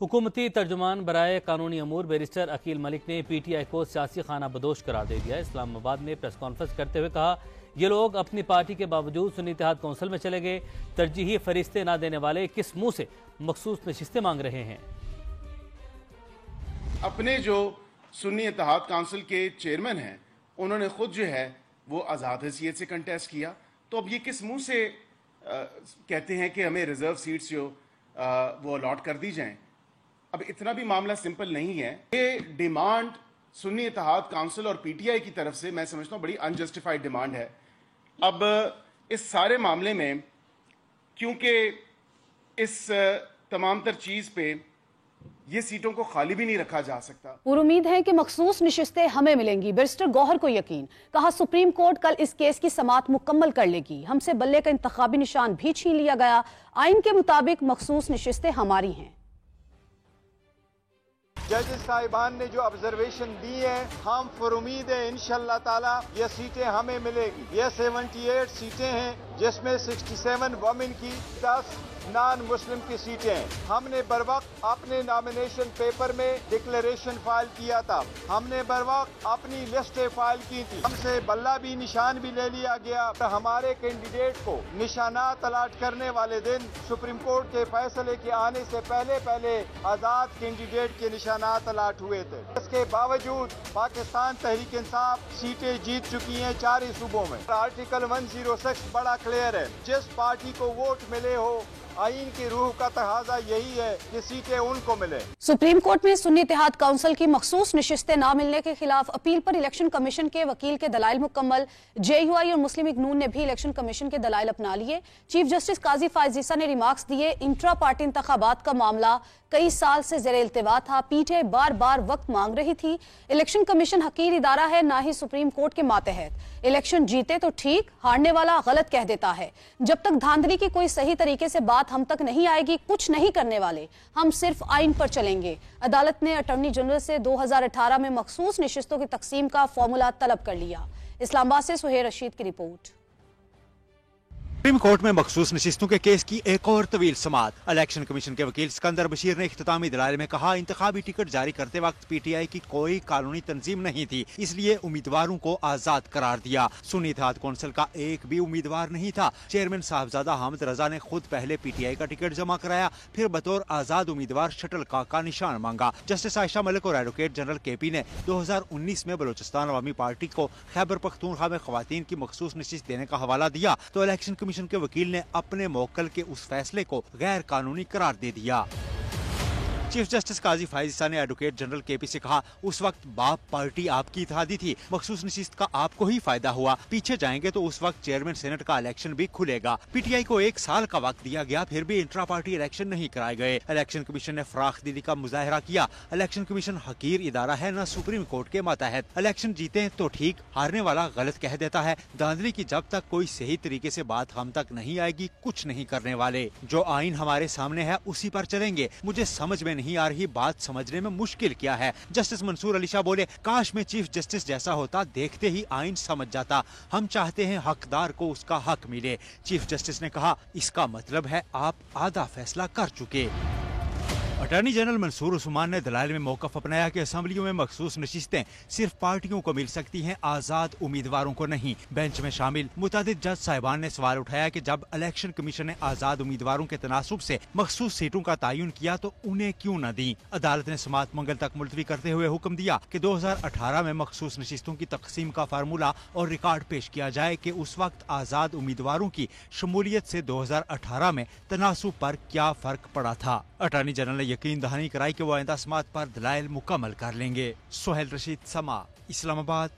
हुकूमती तर्जुमान बराए कानूनी अमूर बैरिस्टर अकील मलिक ने PTI को सियासी खाना बदोश करार दे दिया। इस्लामाबाद में प्रेस कॉन्फ्रेंस करते हुए कहा, ये लोग अपनी पार्टी के बावजूद सुन्नी इत्तेहाद कौंसिल में चले गए। तरजीही फरिश्ते ना देने वाले किस मुंह से मखसूस नशिस्तें मांग रहे हैं। अपने जो सुन्नी इत्तेहाद काउंसिल के चेयरमैन हैं, उन्होंने खुद जो है वो आज़ाद हैसियत से कंटेस्ट किया, तो अब ये किस मुंह से कहते हैं कि हमें रिजर्व सीट्स जो वो अलॉट कर दी जाएं। अब इतना भी मामला सिंपल नहीं है। ये डिमांड सुन्नी इत्तेहाद काउंसिल और PTI की तरफ से मैं समझता हूँ बड़ी अनजस्टिफाइड डिमांड है। अब इस सारे मामले में क्योंकि इस तमाम तर चीज़ पे ये सीटों को खाली भी नहीं रखा जा सकता। पूरी उम्मीद है कि मखसूस नशिस्तें हमें मिलेंगी। बैरिस्टर गौहर को यकीन, कहा सुप्रीम कोर्ट कल इस केस की समाअत मुकम्मल कर लेगी। हमसे बल्ले का इंतखाबी निशान भी छीन लिया गया। आइन के मुताबिक मखसूस नशिस्तें हमारी हैं। जज साहिबान ने जो ऑब्जर्वेशन दी है, हम फुर उम्मीद है इंशाअल्लाह ताला ये सीटें हमें मिलेगी। ये 78 सीटें हैं, जिसमें 67 वुमेन की, 10 नॉन मुस्लिम की सीटें हैं। हमने बरवक्त अपने नॉमिनेशन पेपर में डिक्लेरेशन फाइल किया था। हमने बरवक्त अपनी लिस्टें फाइल की थी। हमसे बल्ला भी निशान भी ले लिया गया। तो हमारे कैंडिडेट को निशानात अलाट करने वाले दिन सुप्रीम कोर्ट के फैसले के आने से पहले आजाद कैंडिडेट के निशानात अलाट हुए थे। इसके बावजूद पाकिस्तान तहरीक इंसाफ सीटें जीत चुकी हैं 4 ही सूबों में। आर्टिकल 106 बड़ा क्लियर है, जिस पार्टी को वोट मिले हो, आइन की रूह का तकाजा यही है कि सीटें उनको मिले। सुप्रीम कोर्ट में सुन्नी इत्तेहाद काउंसिल की मखसूस नशिस्तें न मिलने के खिलाफ अपील पर इलेक्शन कमीशन के वकील के दलाइल मुकम्मल। JUI और मुस्लिम लीग नून ने भी इलेक्शन कमीशन के दलाइल अपना लिए। चीफ जस्टिस काजी फायज ईसा ने रिमार्क्स दिए, इंट्रा पार्टी इंतखाबात का मामला कई साल से ज़ेरे इल्तिवा था। PTI बार बार वक्त मांग रही थी। इलेक्शन कमीशन हकीर इदारा है, ना ही सुप्रीम कोर्ट के मातहत। इलेक्शन जीते तो ठीक, हारने वाला गलत कह देता है। जब तक धांधली की कोई सही तरीके से बात हम तक नहीं आएगी, कुछ नहीं करने वाले। हम सिर्फ आइन पर चलेंगे। अदालत ने अटॉर्नी जनरल से 2018 में मखसूस नशिस्तों की तकसीम का फॉर्मूला तलब कर लिया। इस्लामाबाद से सुहेर रशीद की रिपोर्ट। सुप्रीम कोर्ट में मखसूस नशिस्तों के केस की एक और तवील समाअत। इलेक्शन कमीशन के वकील सिकंदर बशीर ने इख्तितामी दलाइल में कहा, इंतखाबी टिकट जारी करते वक्त PTI की कोई कानूनी तंजीम नहीं थी, इसलिए उम्मीदवारों को आजाद करार दिया। सुन्नी इत्तेहाद कौंसिल का एक भी उम्मीदवार नहीं था। चेयरमैन साहबजादा हामिद रजा ने खुद पहले PTI का टिकट जमा कराया, फिर बतौर आजाद उम्मीदवार शटल कॉक का निशान मांगा। जस्टिस आयशा मलिक और एडवोकेट जनरल KP ने 2019 में बलोचिस्तान अवामी पार्टी को खैबर पख्तूनख्वा में खवातीन की मखसूस नशिस्त देने का हवाला दिया तो इलेक्शन कमीशन के वकील ने अपने मौक्कल के उस फैसले को गैर कानूनी करार दे दिया। चीफ जस्टिस काजी फायज ईसा ने एडवोकेट जनरल KP से कहा, उस वक्त बाप पार्टी आपकी इत्तेहादी थी, मखसूस नशिस्त का आपको ही फायदा हुआ। पीछे जाएंगे तो उस वक्त चेयरमैन सेनेट का इलेक्शन भी खुलेगा। PTI को 1 साल का वक्त दिया गया, फिर भी इंट्रा पार्टी इलेक्शन नहीं कराए गए। इलेक्शन कमीशन ने फराख दिली का मुजाहरा किया। इलेक्शन कमीशन हकीर इदारा है, न सुप्रीम कोर्ट के मातहत। इलेक्शन जीते तो ठीक, हारने वाला गलत कह देता है। धांधली की जब तक कोई सही तरीके से बात हम तक नहीं आएगी, कुछ नहीं करने वाले। जो आइन हमारे सामने है उसी पर चलेंगे। मुझे समझ में नहीं आ रही बात समझने में मुश्किल क्या है। जस्टिस मंसूर अली शाह बोले, काश मैं चीफ जस्टिस जैसा होता, देखते ही आइन समझ जाता। हम चाहते हैं हकदार को उसका हक मिले। चीफ जस्टिस ने कहा, इसका मतलब है आप आधा फैसला कर चुके। अटॉर्नी जनरल मंसूर उस्मान ने दलाइल में मौक़िफ़ अपनाया कि असम्बलियों में मखसूस नशिस्तें सिर्फ पार्टियों को मिल सकती हैं, आज़ाद उम्मीदवारों को नहीं। बेंच में शामिल मुतादिद जज साहिबान ने सवाल उठाया कि जब इलेक्शन कमीशन ने आज़ाद उम्मीदवारों के तनासुब से मखसूस सीटों का तयन किया तो उन्हें क्यों न दी। अदालत ने समाअत मंगल तक मुलतवी करते हुए हुक्म दिया कि 2018 में मखसूस नशिस्तों की तकसीम का फार्मूला और रिकॉर्ड पेश किया जाए कि उस वक्त आज़ाद उम्मीदवारों की शमूलियत से 2018 में तनासुब पर क्या फर्क पड़ा था। अटॉर्नी जनरल ने यकीन दहानी कराई कि वो आइंदा समाअत पर दलाइल मुकम्मल कर लेंगे। सुहेल रशीद, समा, इस्लामाबाद।